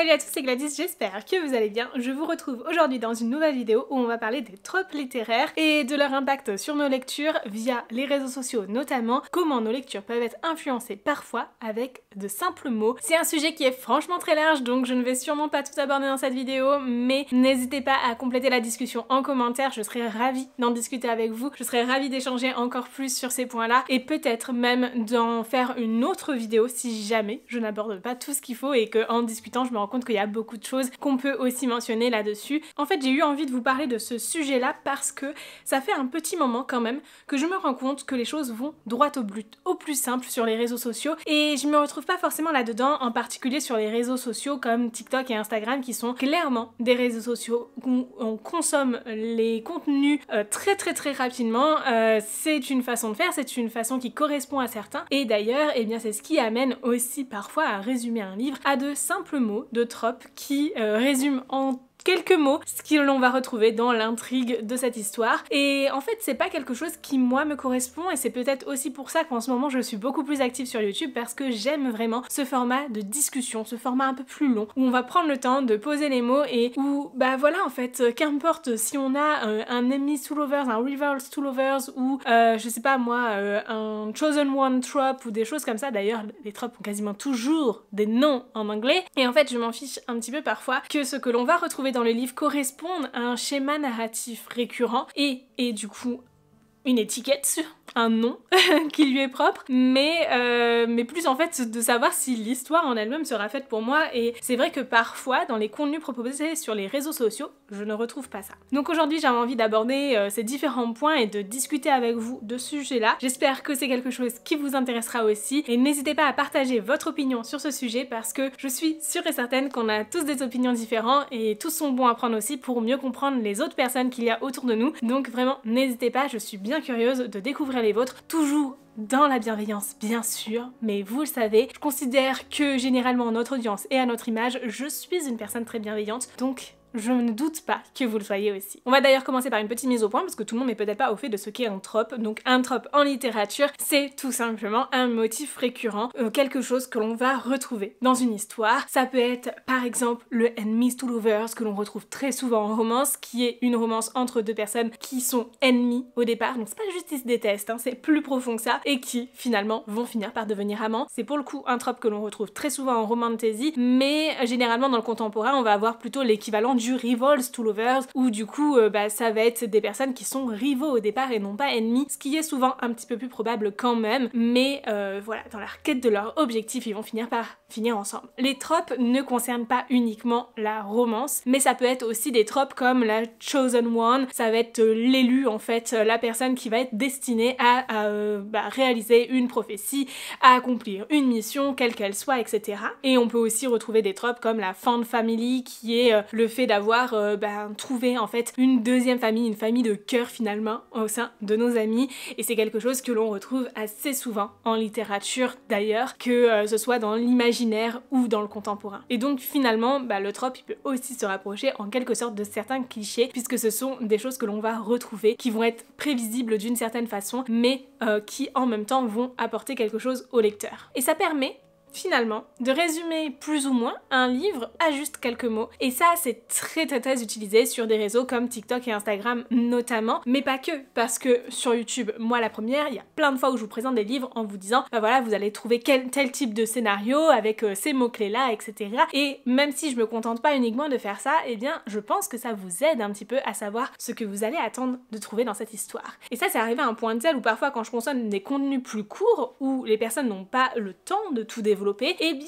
Salut à tous, c'est Gladys, j'espère que vous allez bien. Je vous retrouve aujourd'hui dans une nouvelle vidéo où on va parler des tropes littéraires et de leur impact sur nos lectures via les réseaux sociaux notamment, comment nos lectures peuvent être influencées parfois avec de simples mots. C'est un sujet qui est franchement très large, donc je ne vais sûrement pas tout aborder dans cette vidéo, mais n'hésitez pas à compléter la discussion en commentaire, je serais ravie d'en discuter avec vous, je serais ravie d'échanger encore plus sur ces points-là et peut-être même d'en faire une autre vidéo si jamais je n'aborde pas tout ce qu'il faut et que en discutant je me rends compte qu'il y a beaucoup de choses qu'on peut aussi mentionner là-dessus. En fait, j'ai eu envie de vous parler de ce sujet-là parce que ça fait un petit moment quand même que je me rends compte que les choses vont droit au but, au plus simple sur les réseaux sociaux et je me retrouve pas forcément là-dedans, en particulier sur les réseaux sociaux comme TikTok et Instagram qui sont clairement des réseaux sociaux où on consomme les contenus très rapidement. C'est une façon de faire, c'est une façon qui correspond à certains et d'ailleurs, eh bien c'est ce qui amène aussi parfois à résumer un livre à de simples mots, de tropes qui résument en quelques mots ce que l'on va retrouver dans l'intrigue de cette histoire. Et en fait, c'est pas quelque chose qui, moi, me correspond et c'est peut-être aussi pour ça qu'en ce moment, je suis beaucoup plus active sur YouTube parce que j'aime vraiment ce format de discussion, ce format un peu plus long où on va prendre le temps de poser les mots et où, bah voilà, en fait, qu'importe si on a un enemies to lovers, un rivals to lovers ou, je sais pas moi, un chosen one trope ou des choses comme ça. D'ailleurs, les tropes ont quasiment toujours des noms en anglais. Et en fait, je m'en fiche un petit peu parfois que ce que l'on va retrouver dans le livre correspondent à un schéma narratif récurrent et du coup une étiquette, un nom qui lui est propre, mais plus en fait de savoir si l'histoire en elle-même sera faite pour moi et c'est vrai que parfois dans les contenus proposés sur les réseaux sociaux, je ne retrouve pas ça. Donc aujourd'hui j'avais envie d'aborder ces différents points et de discuter avec vous de ce sujet-là. J'espère que c'est quelque chose qui vous intéressera aussi et n'hésitez pas à partager votre opinion sur ce sujet parce que je suis sûre et certaine qu'on a tous des opinions différentes et tous sont bons à prendre aussi pour mieux comprendre les autres personnes qu'il y a autour de nous. Donc vraiment n'hésitez pas, je suis bien curieuse de découvrir les vôtres, toujours dans la bienveillance bien sûr, mais vous le savez, je considère que généralement notre audience et à notre image, je suis une personne très bienveillante, donc je ne doute pas que vous le soyez aussi. On va d'ailleurs commencer par une petite mise au point parce que tout le monde n'est peut-être pas au fait de ce qu'est un trope. Donc un trope en littérature, c'est tout simplement un motif récurrent, quelque chose que l'on va retrouver dans une histoire. Ça peut être par exemple le enemies to lovers que l'on retrouve très souvent en romance, qui est une romance entre deux personnes qui sont ennemies au départ. Donc c'est pas juste ils se détestent, hein, c'est plus profond que ça et qui finalement vont finir par devenir amants. C'est pour le coup un trope que l'on retrouve très souvent en romantasy, mais généralement dans le contemporain on va avoir plutôt l'équivalent du rivals to lovers où du coup ça va être des personnes qui sont rivaux au départ et non pas ennemis, ce qui est souvent un petit peu plus probable quand même, mais voilà, dans la quête de leur objectif ils vont finir par finir ensemble. Les tropes ne concernent pas uniquement la romance, mais ça peut être aussi des tropes comme la chosen one, ça va être l'élu en fait, la personne qui va être destinée à réaliser une prophétie, à accomplir une mission quelle qu'elle soit, etc. Et on peut aussi retrouver des tropes comme la found family qui est le fait d'avoir trouvé en fait une deuxième famille, une famille de cœur finalement au sein de nos amis et c'est quelque chose que l'on retrouve assez souvent en littérature d'ailleurs, que ce soit dans l'imaginaire ou dans le contemporain. Et donc finalement le trope il peut aussi se rapprocher en quelque sorte de certains clichés puisque ce sont des choses que l'on va retrouver qui vont être prévisibles d'une certaine façon mais qui en même temps vont apporter quelque chose au lecteur. Et ça permet finalement de résumer plus ou moins un livre à juste quelques mots et ça c'est très utilisé sur des réseaux comme TikTok et Instagram notamment, mais pas que, parce que sur YouTube, moi la première, il y a plein de fois où je vous présente des livres en vous disant voilà vous allez trouver tel type de scénario avec ces mots-clés là, etc. Et même si je me contente pas uniquement de faire ça, eh bien je pense que ça vous aide un petit peu à savoir ce que vous allez attendre de trouver dans cette histoire. Et ça c'est arrivé à un point tel où parfois quand je consomme des contenus plus courts où les personnes n'ont pas le temps de tout développer, eh bien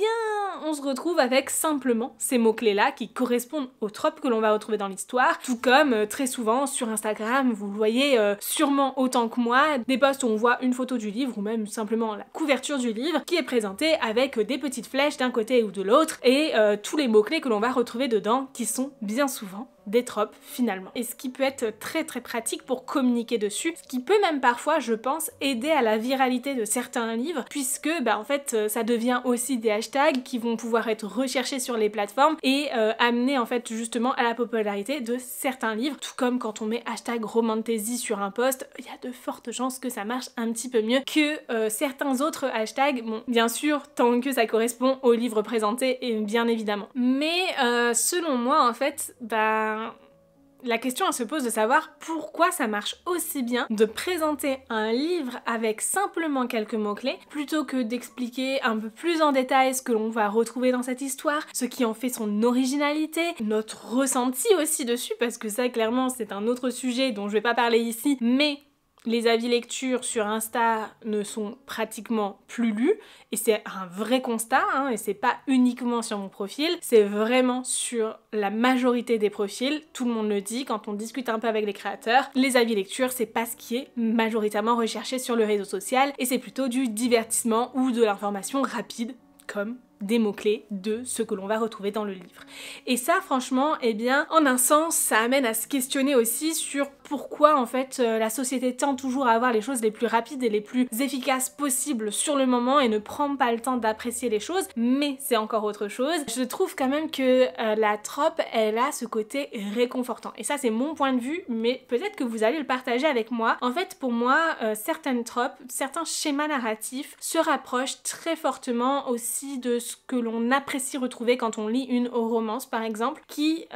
on se retrouve avec simplement ces mots-clés là qui correspondent aux tropes que l'on va retrouver dans l'histoire, tout comme très souvent sur Instagram, vous le voyez sûrement autant que moi, des posts où on voit une photo du livre ou même simplement la couverture du livre qui est présentée avec des petites flèches d'un côté ou de l'autre et tous les mots-clés que l'on va retrouver dedans qui sont bien souvent des tropes finalement, et ce qui peut être très très pratique pour communiquer dessus, ce qui peut même parfois, je pense, aider à la viralité de certains livres, puisque en fait ça devient aussi des hashtags qui vont pouvoir être recherchés sur les plateformes et amener en fait justement à la popularité de certains livres, tout comme quand on met hashtag romantasy sur un post, il y a de fortes chances que ça marche un petit peu mieux que certains autres hashtags, bon bien sûr tant que ça correspond au livre présenté et bien évidemment. Mais selon moi en fait, la question elle se pose de savoir pourquoi ça marche aussi bien de présenter un livre avec simplement quelques mots-clés plutôt que d'expliquer un peu plus en détail ce que l'on va retrouver dans cette histoire, ce qui en fait son originalité, notre ressenti aussi dessus, parce que ça clairement c'est un autre sujet dont je vais pas parler ici, mais les avis lecture sur Insta ne sont pratiquement plus lus, et c'est un vrai constat, hein, et c'est pas uniquement sur mon profil, c'est vraiment sur la majorité des profils, tout le monde le dit quand on discute un peu avec les créateurs, les avis lecture c'est pas ce qui est majoritairement recherché sur le réseau social, et c'est plutôt du divertissement ou de l'information rapide, comme des mots-clés de ce que l'on va retrouver dans le livre. Et ça franchement, en un sens, ça amène à se questionner aussi sur pourquoi en fait la société tend toujours à avoir les choses les plus rapides et les plus efficaces possibles sur le moment et ne prend pas le temps d'apprécier les choses, mais c'est encore autre chose. Je trouve quand même que la trope, elle a ce côté réconfortant. Et ça c'est mon point de vue, mais peut-être que vous allez le partager avec moi. En fait pour moi, certaines tropes, certains schémas narratifs se rapprochent très fortement aussi de ce que l'on apprécie retrouver quand on lit une romance par exemple, qui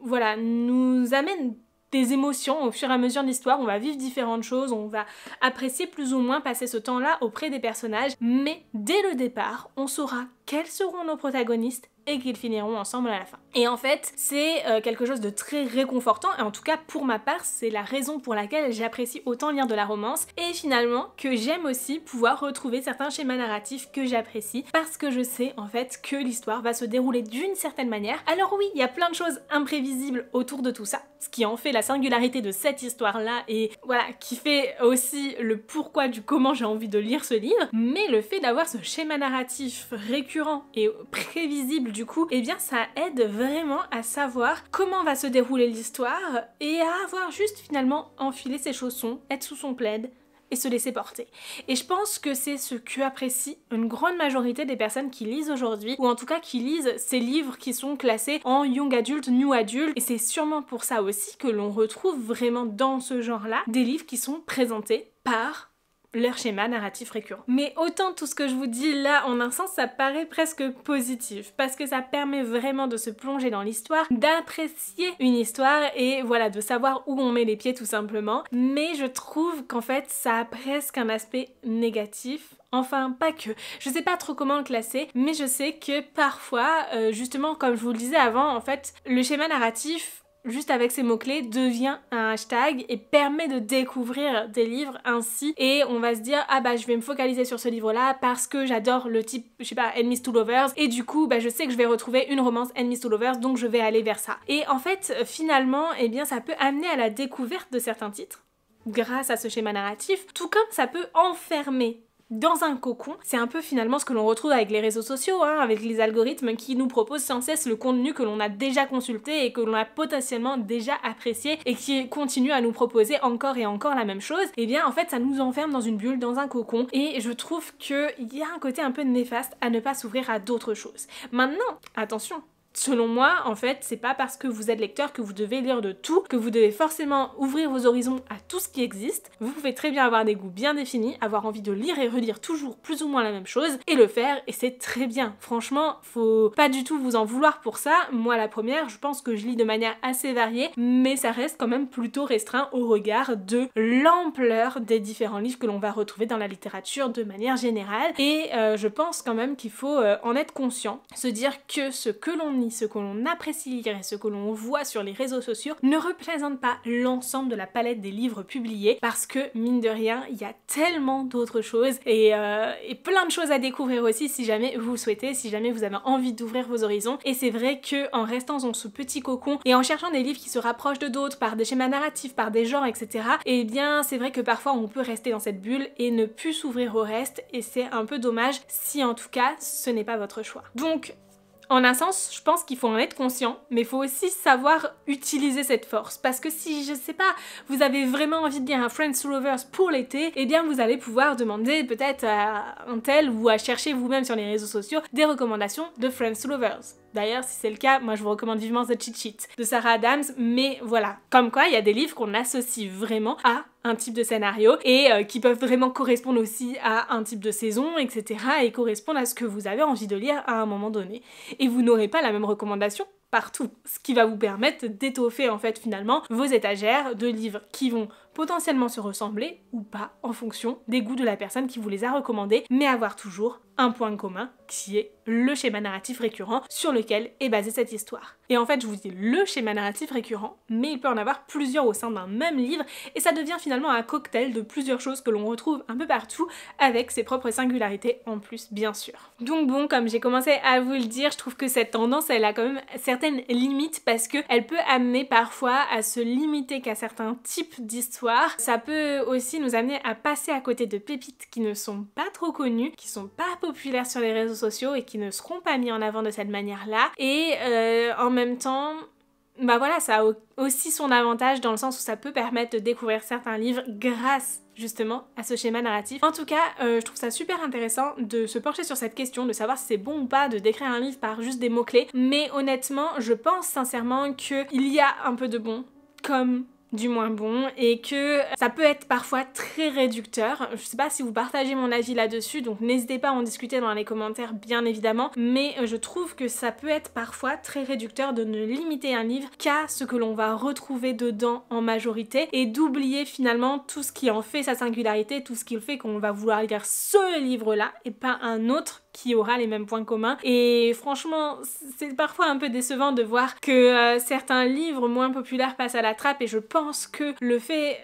nous amène des émotions au fur et à mesure de l'histoire, on va vivre différentes choses, on va apprécier plus ou moins passer ce temps-là auprès des personnages, mais dès le départ, on saura quels seront nos protagonistes et qu'ils finiront ensemble à la fin. Et en fait, c'est quelque chose de très réconfortant, et en tout cas pour ma part, c'est la raison pour laquelle j'apprécie autant lire de la romance, et finalement que j'aime aussi pouvoir retrouver certains schémas narratifs que j'apprécie, parce que je sais en fait que l'histoire va se dérouler d'une certaine manière. Alors oui, il y a plein de choses imprévisibles autour de tout ça, ce qui en fait la singularité de cette histoire-là, et voilà, qui fait aussi le pourquoi du comment j'ai envie de lire ce livre, mais le fait d'avoir ce schéma narratif récurrent et prévisible du coup, ça aide vraiment à savoir comment va se dérouler l'histoire et à avoir juste finalement enfilé ses chaussons, être sous son plaid et se laisser porter. Et je pense que c'est ce que apprécie une grande majorité des personnes qui lisent aujourd'hui, ou en tout cas qui lisent ces livres qui sont classés en young adult, new adult, et c'est sûrement pour ça aussi que l'on retrouve vraiment dans ce genre-là des livres qui sont présentés par leur schéma narratif récurrent. Mais autant tout ce que je vous dis là, en un sens, ça paraît presque positif, parce que ça permet vraiment de se plonger dans l'histoire, d'apprécier une histoire et voilà, de savoir où on met les pieds tout simplement. Mais je trouve qu'en fait, ça a presque un aspect négatif. Enfin, pas que. Je sais pas trop comment le classer, mais je sais que parfois, justement, comme je vous le disais avant, en fait, le schéma narratif, juste avec ces mots-clés, devient un hashtag et permet de découvrir des livres ainsi, et on va se dire ah je vais me focaliser sur ce livre-là parce que j'adore le type, je sais pas, Enemies to Lovers, et du coup je sais que je vais retrouver une romance Enemies to Lovers, donc je vais aller vers ça. Et en fait finalement ça peut amener à la découverte de certains titres grâce à ce schéma narratif, tout comme ça peut enfermer dans un cocon. C'est un peu finalement ce que l'on retrouve avec les réseaux sociaux, avec les algorithmes qui nous proposent sans cesse le contenu que l'on a déjà consulté et que l'on a potentiellement déjà apprécié et qui continue à nous proposer encore et encore la même chose. En fait ça nous enferme dans une bulle, dans un cocon, et je trouve qu'il y a un côté un peu néfaste à ne pas s'ouvrir à d'autres choses. Maintenant, attention, selon moi, en fait, c'est pas parce que vous êtes lecteur que vous devez lire de tout, que vous devez forcément ouvrir vos horizons à tout ce qui existe. Vous pouvez très bien avoir des goûts bien définis, avoir envie de lire et relire toujours plus ou moins la même chose, et le faire, et c'est très bien. Franchement, faut pas du tout vous en vouloir pour ça. Moi, la première, je pense que je lis de manière assez variée, mais ça reste quand même plutôt restreint au regard de l'ampleur des différents livres que l'on va retrouver dans la littérature de manière générale, et je pense quand même qu'il faut en être conscient, se dire que ce que l'on lit, ce que l'on apprécie lire et ce que l'on voit sur les réseaux sociaux ne représente pas l'ensemble de la palette des livres publiés, parce que mine de rien il y a tellement d'autres choses et plein de choses à découvrir aussi si jamais vous le souhaitez, si jamais vous avez envie d'ouvrir vos horizons. Et c'est vrai que en restant dans ce petit cocon et en cherchant des livres qui se rapprochent de d'autres par des schémas narratifs, par des genres, etc., c'est vrai que parfois on peut rester dans cette bulle et ne plus s'ouvrir au reste, et c'est un peu dommage si en tout cas ce n'est pas votre choix. Donc En un sens, je pense qu'il faut en être conscient, mais il faut aussi savoir utiliser cette force. Parce que si, je sais pas, vous avez vraiment envie de lire un Friends to Lovers pour l'été, eh bien vous allez pouvoir demander peut-être à un tel ou à chercher vous-même sur les réseaux sociaux des recommandations de Friends to Lovers. D'ailleurs, si c'est le cas, moi je vous recommande vivement The Cheat Sheet de Sarah Adams, mais voilà. Comme quoi, il y a des livres qu'on associe vraiment à un type de scénario et qui peuvent vraiment correspondre aussi à un type de saison, etc. et correspondre à ce que vous avez envie de lire à un moment donné. Et vous n'aurez pas la même recommandation partout, ce qui va vous permettre d'étoffer en fait finalement vos étagères de livres qui vont potentiellement se ressembler ou pas en fonction des goûts de la personne qui vous les a recommandés, mais avoir toujours un point commun qui est le schéma narratif récurrent sur lequel est basée cette histoire. Et en fait, je vous dis le schéma narratif récurrent, mais il peut en avoir plusieurs au sein d'un même livre et ça devient finalement un cocktail de plusieurs choses que l'on retrouve un peu partout avec ses propres singularités en plus, bien sûr. Donc bon, comme j'ai commencé à vous le dire, je trouve que cette tendance, elle a quand même certaines limites parce qu'elle peut amener parfois à se limiter qu'à certains types d'histoires. Ça peut aussi nous amener à passer à côté de pépites qui ne sont pas trop connues, qui sont pas populaires sur les réseaux sociaux et qui ne seront pas mis en avant de cette manière-là. Et en même temps, bah voilà, ça a aussi son avantage dans le sens où ça peut permettre de découvrir certains livres grâce justement à ce schéma narratif. En tout cas, je trouve ça super intéressant de se pencher sur cette question, de savoir si c'est bon ou pas de décrire un livre par juste des mots-clés, mais honnêtement, je pense sincèrement qu'il y a un peu de bon, comme du moins bon, et que ça peut être parfois très réducteur. Je sais pas si vous partagez mon avis là-dessus, donc n'hésitez pas à en discuter dans les commentaires bien évidemment, mais je trouve que ça peut être parfois très réducteur de ne limiter un livre qu'à ce que l'on va retrouver dedans en majorité et d'oublier finalement tout ce qui en fait sa singularité, tout ce qui fait qu'on va vouloir lire ce livre-là et pas un autre qui aura les mêmes points communs. Et franchement, c'est parfois un peu décevant de voir que certains livres moins populaires passent à la trappe et je pense que le fait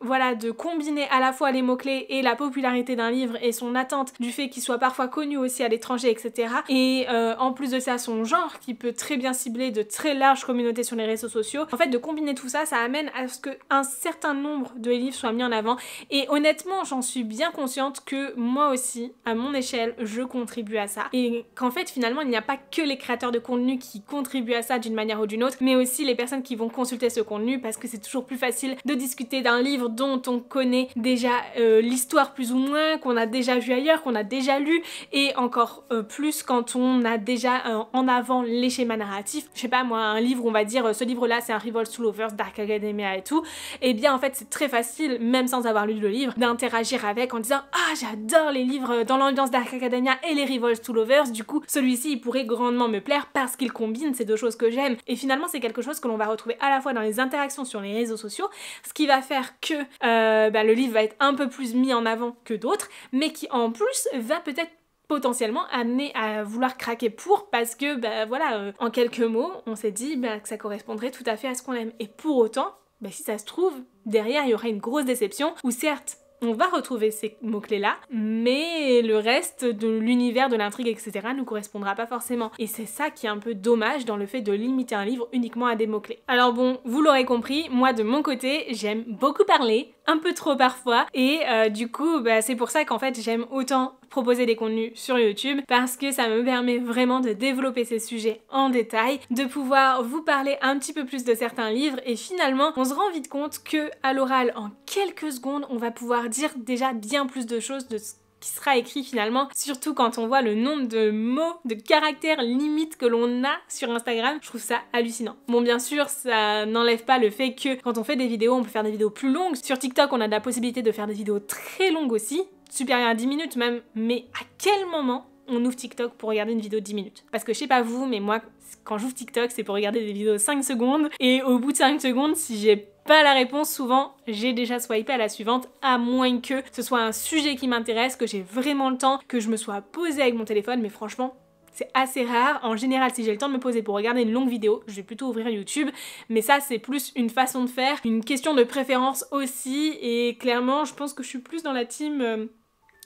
voilà, de combiner à la fois les mots-clés et la popularité d'un livre et son attente du fait qu'il soit parfois connu aussi à l'étranger, etc. Et en plus de ça, son genre qui peut très bien cibler de très larges communautés sur les réseaux sociaux. En fait, de combiner tout ça, ça amène à ce qu'un certain nombre de livres soient mis en avant. Et honnêtement, j'en suis bien consciente que moi aussi, à mon échelle, je contribue à ça. Et qu'en fait, finalement, il n'y a pas que les créateurs de contenu qui contribuent à ça d'une manière ou d'une autre, mais aussi les personnes qui vont consulter ce contenu parce que c'est toujours plus facile de discuter d'un livre dont on connaît déjà l'histoire plus ou moins, qu'on a déjà vu ailleurs, qu'on a déjà lu, et encore plus quand on a déjà en avant les schémas narratifs. Je sais pas moi, un livre, on va dire ce livre-là c'est un Rivals to Lovers, Dark Academia et tout, et bien en fait c'est très facile, même sans avoir lu le livre, d'interagir avec en disant ah j'adore les livres dans l'ambiance Dark Academia et les Rivals to Lovers, du coup celui-ci il pourrait grandement me plaire parce qu'il combine ces deux choses que j'aime. Et finalement c'est quelque chose que l'on va retrouver à la fois dans les interactions sur les réseaux sociaux, ce qui va faire que le livre va être un peu plus mis en avant que d'autres, mais qui en plus va peut-être potentiellement amener à vouloir craquer pour, parce que voilà, en quelques mots, on s'est dit que ça correspondrait tout à fait à ce qu'on aime. Et pour autant, si ça se trouve, derrière il y aura une grosse déception, où certes, on va retrouver ces mots-clés-là, mais le reste de l'univers, de l'intrigue, etc. ne correspondra pas forcément. Et c'est ça qui est un peu dommage dans le fait de limiter un livre uniquement à des mots-clés. Alors bon, vous l'aurez compris, moi de mon côté, j'aime beaucoup parler, un peu trop parfois, et du coup, c'est pour ça qu'en fait, j'aime autant proposer des contenus sur YouTube, parce que ça me permet vraiment de développer ces sujets en détail, de pouvoir vous parler un petit peu plus de certains livres, et finalement, on se rend vite compte que à l'oral, en quelques secondes, on va pouvoir dire déjà bien plus de choses de ce qui sera écrit finalement, surtout quand on voit le nombre de mots, de caractères limites que l'on a sur Instagram, je trouve ça hallucinant. Bon, bien sûr, ça n'enlève pas le fait que quand on fait des vidéos, on peut faire des vidéos plus longues. Sur TikTok, on a la possibilité de faire des vidéos très longues aussi, supérieures à 10 minutes même, mais à quel moment on ouvre TikTok pour regarder une vidéo de 10 minutes? Parce que je sais pas vous, mais moi, quand j'ouvre TikTok, c'est pour regarder des vidéos de 5 secondes, et au bout de 5 secondes, si j'ai pas la réponse, souvent j'ai déjà swipé à la suivante, à moins que ce soit un sujet qui m'intéresse, que j'ai vraiment le temps, que je me sois posée avec mon téléphone, mais franchement c'est assez rare. En général, si j'ai le temps de me poser pour regarder une longue vidéo, je vais plutôt ouvrir YouTube, mais ça c'est plus une façon de faire, une question de préférence aussi, et clairement je pense que je suis plus dans la team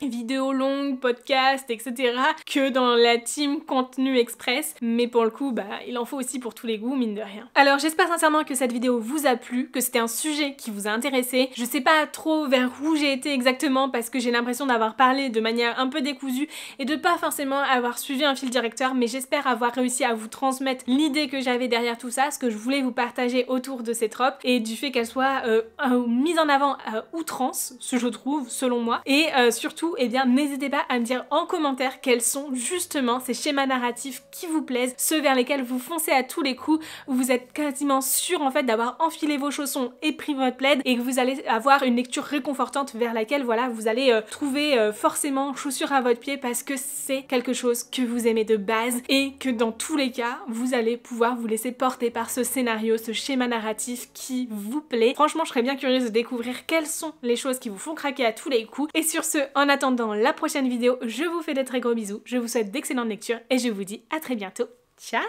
vidéos longues, podcasts, etc. que dans la team contenu express, mais pour le coup, il en faut aussi pour tous les goûts, mine de rien. Alors j'espère sincèrement que cette vidéo vous a plu, que c'était un sujet qui vous a intéressé. Je sais pas trop vers où j'ai été exactement parce que j'ai l'impression d'avoir parlé de manière un peu décousue et de pas forcément avoir suivi un fil directeur, mais j'espère avoir réussi à vous transmettre l'idée que j'avais derrière tout ça, ce que je voulais vous partager autour de ces tropes et du fait qu'elles soient mises en avant à outrance, ce je trouve, selon moi, et surtout, eh bien, n'hésitez pas à me dire en commentaire quels sont justement ces schémas narratifs qui vous plaisent, ceux vers lesquels vous foncez à tous les coups, où vous êtes quasiment sûr en fait d'avoir enfilé vos chaussons et pris votre plaid et que vous allez avoir une lecture réconfortante vers laquelle voilà vous allez trouver forcément chaussures à votre pied parce que c'est quelque chose que vous aimez de base et que dans tous les cas vous allez pouvoir vous laisser porter par ce scénario, ce schéma narratif qui vous plaît. Franchement je serais bien curieuse de découvrir quelles sont les choses qui vous font craquer à tous les coups et sur ce, en attendant la prochaine vidéo, je vous fais de très gros bisous, je vous souhaite d'excellentes lectures et je vous dis à très bientôt. Ciao!